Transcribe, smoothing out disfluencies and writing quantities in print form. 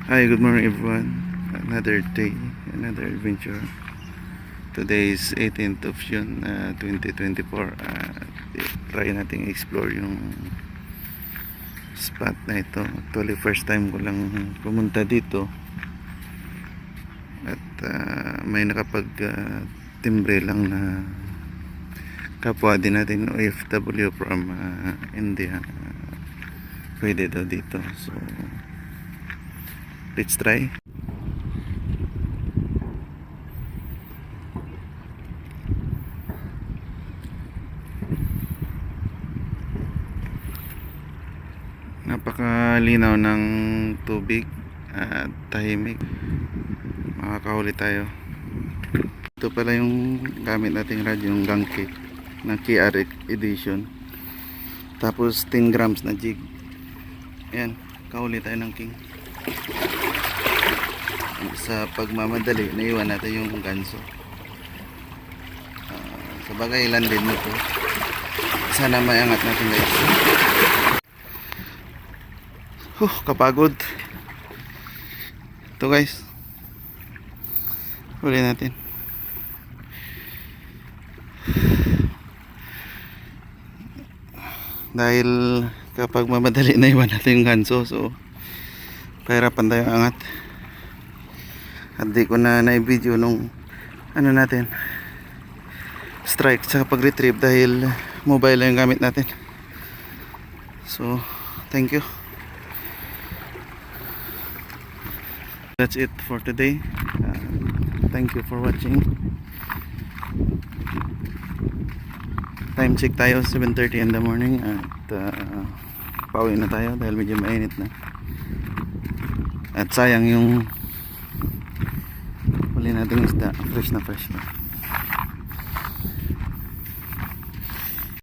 Hi, good morning everyone. Another day, another adventure. Today is 18th of June 2024. Try natin explore yung spot na ito. Actually first time ko lang pumunta dito. At may nakapag timbre lang na kapwa din natin OFW from India. Pwede daw dito. So let's try. Napakalinaw ng tubig at tahimik. Makakahuli tayo. Ito pala yung gamit nating radyo, yung Gangke na KR edition. Tapos 10 grams na jig. Ayan, kahuli tayo ng king. Sa pagmamadali, naiwan natin yung ganso. Sa bagay, ilan din mo to. Sana mayangat natin guys. Kapagod. Ito guys. Huli natin. Dahil kapag mamadali, naiwan natin yung ganso. So, pahirapan tayo angat. At di ko na na-video nung ano natin, strike sa pag-retrieve dahil mobile lang yung gamit natin. So thank you. That's it for today. Thank you for watching. Time check tayo 7:30 in the morning. At pauwi na tayo dahil medyo mainit na. At sayang yung huli natin isda, fresh na fresh na.